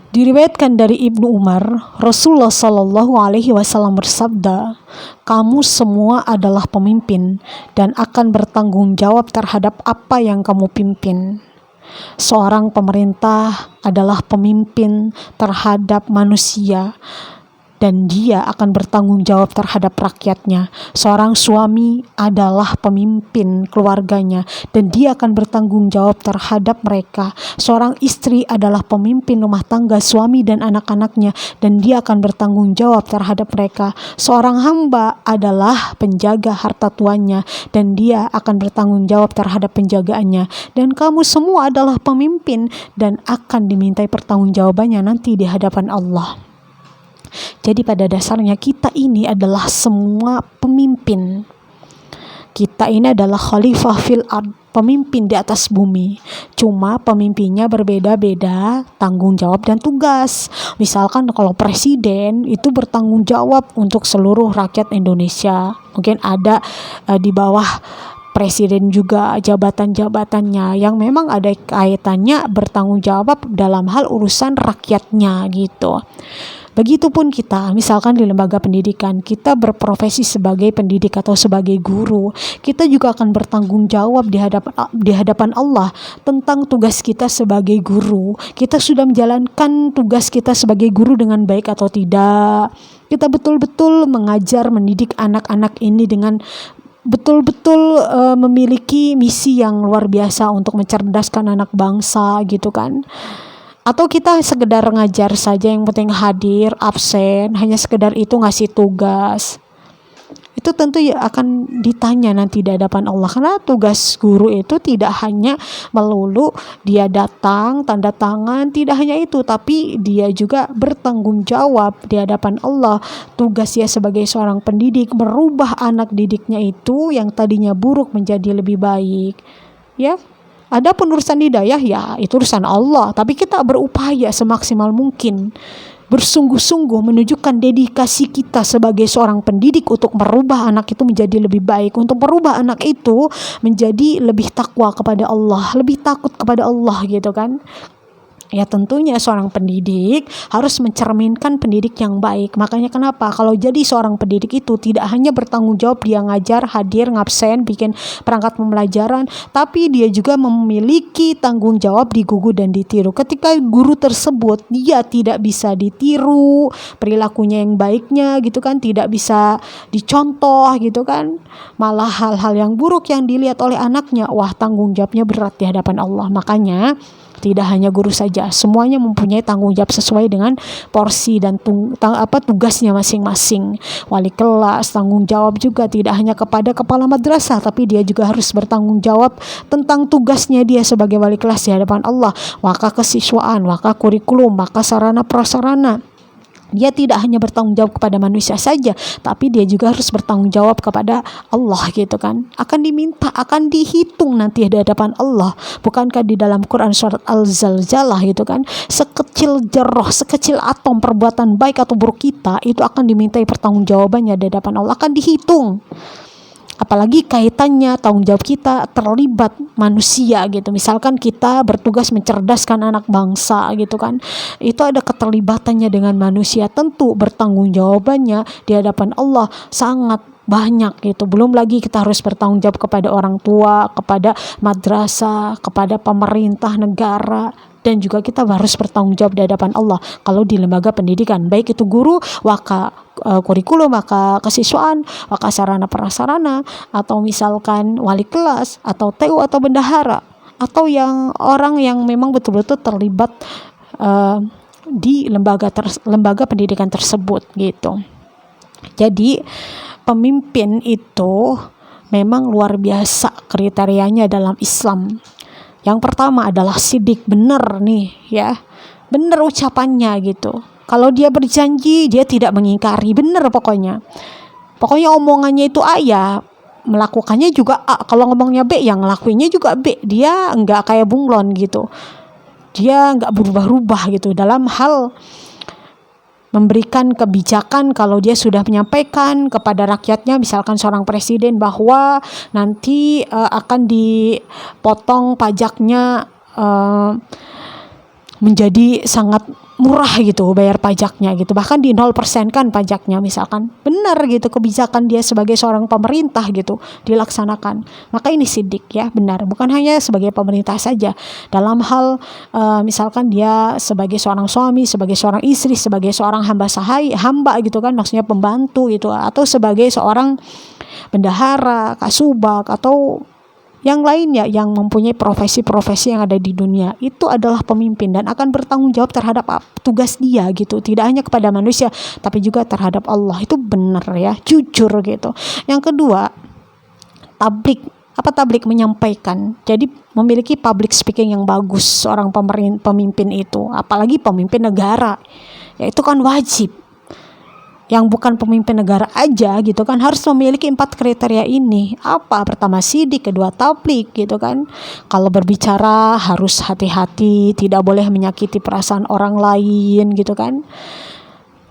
Diriwayatkan dari Ibnu Umar, Rasulullah Shallallahu Alaihi Wasallam bersabda, "Kamu semua adalah pemimpin dan akan bertanggung jawab terhadap apa yang kamu pimpin." Seorang pemerintah adalah pemimpin terhadap manusia dan dia akan bertanggung jawab terhadap rakyatnya. Seorang suami adalah pemimpin keluarganya dan dia akan bertanggung jawab terhadap mereka. Seorang istri adalah pemimpin rumah tangga suami dan anak-anaknya dan dia akan bertanggung jawab terhadap mereka. Seorang hamba adalah penjaga harta tuannya dan dia akan bertanggung jawab terhadap penjagaannya. Dan kamu semua adalah pemimpin dan akan dimintai pertanggungjawabannya nanti di hadapan Allah. Jadi pada dasarnya kita ini adalah semua pemimpin. Kita ini adalah khalifah fil ard, pemimpin di atas bumi. Cuma pemimpinnya berbeda-beda tanggung jawab dan tugas. Misalkan kalau presiden itu bertanggung jawab untuk seluruh rakyat Indonesia. Mungkin ada di bawah presiden juga jabatan-jabatannya yang memang ada kaitannya bertanggung jawab dalam hal urusan rakyatnya gitu. Begitupun kita, misalkan di lembaga pendidikan, kita berprofesi sebagai pendidik atau sebagai guru, kita juga akan bertanggung jawab di hadapan Allah tentang tugas kita sebagai guru. Kita sudah menjalankan tugas kita sebagai guru dengan baik atau tidak. Kita betul-betul mengajar, mendidik anak-anak ini dengan betul-betul memiliki misi yang luar biasa untuk mencerdaskan anak bangsa gitu kan. Atau kita sekedar ngajar saja, yang penting hadir, absen, hanya sekedar itu ngasih tugas. Itu tentu ya akan ditanya nanti di hadapan Allah. Karena tugas guru itu tidak hanya melulu dia datang, tanda tangan, tidak hanya itu. Tapi dia juga bertanggung jawab di hadapan Allah. Tugas dia sebagai seorang pendidik, merubah anak didiknya itu yang tadinya buruk menjadi lebih baik. Ya. Adapun urusan hidayah ya itu urusan Allah, tapi kita berupaya semaksimal mungkin, bersungguh-sungguh menunjukkan dedikasi kita sebagai seorang pendidik untuk merubah anak itu menjadi lebih baik, untuk merubah anak itu menjadi lebih takwa kepada Allah, lebih takut kepada Allah gitu kan. Ya tentunya seorang pendidik harus mencerminkan pendidik yang baik. Makanya kenapa kalau jadi seorang pendidik itu tidak hanya bertanggung jawab dia ngajar, hadir, ngabsen, bikin perangkat pembelajaran, tapi dia juga memiliki tanggung jawab digugu dan ditiru. Ketika guru tersebut dia tidak bisa ditiru perilakunya yang baiknya gitu kan, tidak bisa dicontoh gitu kan, malah hal-hal yang buruk yang dilihat oleh anaknya, wah tanggung jawabnya berat di hadapan Allah. Makanya tidak hanya guru saja, semuanya mempunyai tanggung jawab sesuai dengan porsi dan tugasnya masing-masing. Wali kelas tanggung jawab juga tidak hanya kepada kepala madrasah, tapi dia juga harus bertanggung jawab tentang tugasnya dia sebagai wali kelas di hadapan Allah. Maka kesiswaan, maka kurikulum, maka sarana prasarana. Dia tidak hanya bertanggung jawab kepada manusia saja, tapi dia juga harus bertanggung jawab kepada Allah gitu kan. Akan diminta, akan dihitung nanti di hadapan Allah. Bukankah di dalam Quran surat Al-Zalzalah gitu kan, sekecil jarrah, sekecil atom perbuatan baik atau buruk kita itu akan dimintai pertanggungjawabannya di hadapan Allah, akan dihitung. Apalagi kaitannya tanggung jawab kita terlibat manusia gitu. Misalkan kita bertugas mencerdaskan anak bangsa gitu kan, itu ada keterlibatannya dengan manusia, tentu bertanggung jawabannya di hadapan Allah sangat banyak gitu. Belum lagi kita harus bertanggung jawab kepada orang tua, kepada madrasah, kepada pemerintah negara, dan juga kita harus bertanggung jawab di hadapan Allah kalau di lembaga pendidikan, baik itu guru, waka kurikulum, maka kesiswaan, maka sarana prasarana, atau misalkan wali kelas, atau TU atau bendahara, atau yang orang yang memang betul-betul terlibat di lembaga pendidikan tersebut gitu. Jadi pemimpin itu memang luar biasa kriterianya dalam Islam. Yang pertama adalah sidik, benar nih ya, benar ucapannya gitu. Kalau dia berjanji dia tidak mengingkari, benar pokoknya omongannya itu A ya melakukannya juga A, kalau ngomongnya B yang ngelakuinnya juga B. Dia enggak kayak bunglon gitu, dia enggak berubah-ubah gitu dalam hal memberikan kebijakan. Kalau dia sudah menyampaikan kepada rakyatnya, misalkan seorang presiden bahwa nanti akan dipotong pajaknya menjadi sangat murah gitu bayar pajaknya gitu, bahkan di 0% kan pajaknya misalkan, benar gitu kebijakan dia sebagai seorang pemerintah gitu dilaksanakan. Maka ini sidik ya, benar, bukan hanya sebagai pemerintah saja, dalam hal misalkan dia sebagai seorang suami, sebagai seorang istri, sebagai seorang hamba gitu kan, maksudnya pembantu gitu, atau sebagai seorang bendahara, kasubag, atau yang lainnya yang mempunyai profesi-profesi yang ada di dunia, itu adalah pemimpin dan akan bertanggung jawab terhadap tugas dia gitu, tidak hanya kepada manusia tapi juga terhadap Allah. Itu benar ya, jujur gitu. Yang kedua, tablik menyampaikan. Jadi memiliki public speaking yang bagus seorang pemimpin itu, apalagi pemimpin negara, ya itu kan wajib. Yang bukan pemimpin negara aja gitu kan harus memiliki 4 kriteria ini. Apa? Pertama sidik, kedua tablik gitu kan. Kalau berbicara harus hati-hati, tidak boleh menyakiti perasaan orang lain gitu kan.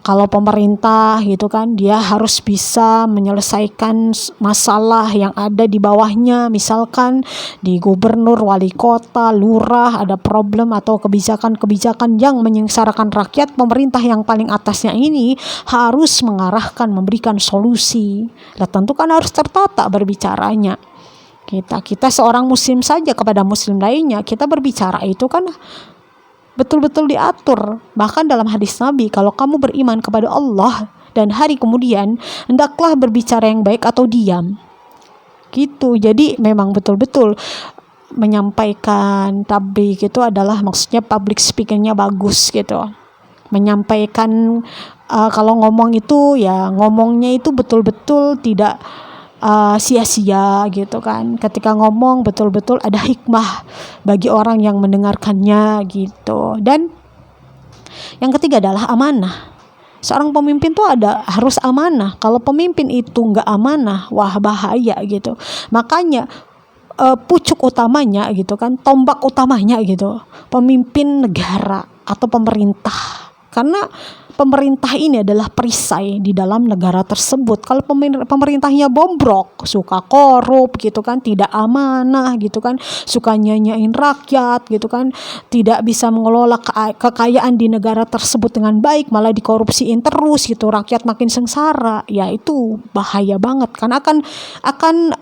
Kalau pemerintah gitu kan, dia harus bisa menyelesaikan masalah yang ada di bawahnya. Misalkan di gubernur, wali kota, lurah ada problem atau kebijakan-kebijakan yang menyengsarakan rakyat, pemerintah yang paling atasnya ini harus mengarahkan, memberikan solusi. Nah, tentu kan harus tertata berbicaranya. Kita seorang muslim saja kepada muslim lainnya, kita berbicara itu kan betul-betul diatur. Bahkan dalam hadis Nabi, kalau kamu beriman kepada Allah dan hari kemudian, hendaklah berbicara yang baik atau diam. Gitu. Jadi memang betul-betul menyampaikan tabligh itu adalah maksudnya public speakingnya bagus gitu. Menyampaikan kalau ngomong itu ya ngomongnya itu betul-betul tidak sia-sia gitu kan. Ketika ngomong betul-betul ada hikmah bagi orang yang mendengarkannya gitu. Dan yang ketiga adalah amanah. Seorang pemimpin tuh harus amanah. Kalau pemimpin itu nggak amanah, wah bahaya gitu. Makanya pucuk utamanya gitu kan, tombak utamanya gitu, pemimpin negara atau pemerintah. Karena pemerintah ini adalah perisai di dalam negara tersebut. Kalau pemerintahnya bobrok, suka korup gitu kan, tidak amanah gitu kan, suka nyanyain rakyat gitu kan, tidak bisa mengelola kekayaan di negara tersebut dengan baik, malah dikorupsiin terus gitu, rakyat makin sengsara, ya itu bahaya banget kan, akan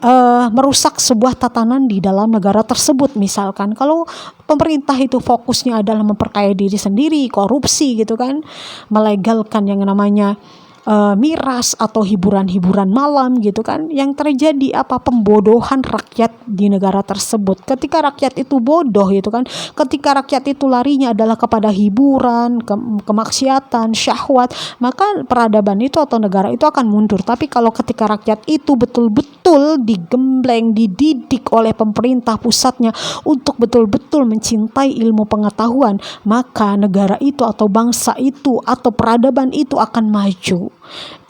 merusak sebuah tatanan di dalam negara tersebut. Misalkan kalau pemerintah itu fokusnya adalah memperkaya diri sendiri, korupsi gitu kan, melegalkan yang namanya miras atau hiburan-hiburan malam gitu kan, yang terjadi apa? Pembodohan rakyat di negara tersebut. Ketika rakyat itu bodoh gitu kan, ketika rakyat itu larinya adalah kepada hiburan, kemaksiatan, syahwat, maka peradaban itu atau negara itu akan mundur. Tapi kalau ketika rakyat itu betul-betul digembleng, dididik oleh pemerintah pusatnya untuk betul-betul mencintai ilmu pengetahuan, maka negara itu atau bangsa itu atau peradaban itu akan maju.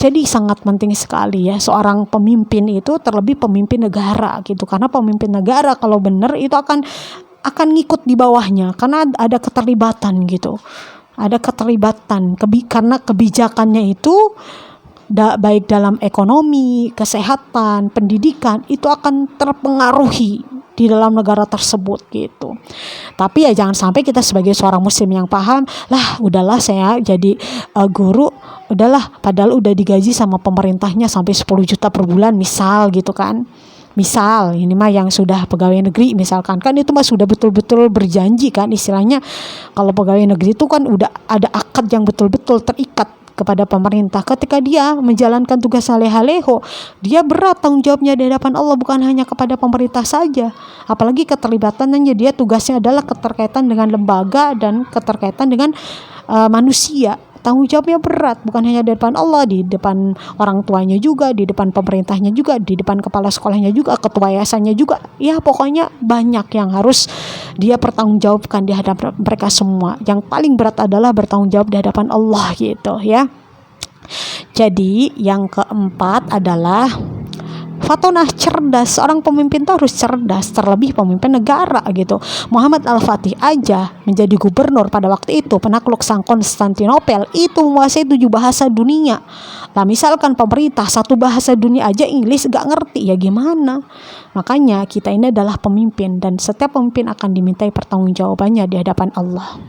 Jadi sangat penting sekali ya seorang pemimpin itu, terlebih pemimpin negara gitu, karena pemimpin negara kalau benar itu akan ngikut di bawahnya, karena ada keterlibatan gitu, ada keterlibatan karena kebijakannya itu baik dalam ekonomi, kesehatan, pendidikan itu akan terpengaruhi di dalam negara tersebut gitu. Tapi ya jangan sampai kita sebagai seorang muslim yang paham, lah udahlah saya jadi guru, udahlah padahal udah digaji sama pemerintahnya sampai 10 juta per bulan misal gitu kan. Misal ini mah yang sudah pegawai negeri misalkan, kan itu mah sudah betul-betul berjanji kan, istilahnya kalau pegawai negeri itu kan udah ada akad yang betul-betul terikat kepada pemerintah. Ketika dia menjalankan tugas leha-leho, dia berat tanggung jawabnya di hadapan Allah, bukan hanya kepada pemerintah saja. Apalagi keterlibatannya, dia tugasnya adalah keterkaitan dengan lembaga dan keterkaitan dengan manusia. Tanggung jawabnya berat, bukan hanya di depan Allah, di depan orang tuanya juga, di depan pemerintahnya juga, di depan kepala sekolahnya juga, ketua yayasannya juga. Ya pokoknya banyak yang harus dia pertanggungjawabkan di hadapan mereka semua. Yang paling berat adalah bertanggung jawab di hadapan Allah gitu ya. Jadi yang keempat adalah fatonah, cerdas. Seorang pemimpin itu harus cerdas, terlebih pemimpin negara gitu. Muhammad Al-Fatih aja menjadi gubernur pada waktu itu, penakluk sang Konstantinopel, itu menguasai 7 bahasa dunia. Nah misalkan pemerintah 1 bahasa dunia aja Inggris gak ngerti, ya gimana? Makanya kita ini adalah pemimpin, dan setiap pemimpin akan dimintai pertanggungjawabannya di hadapan Allah.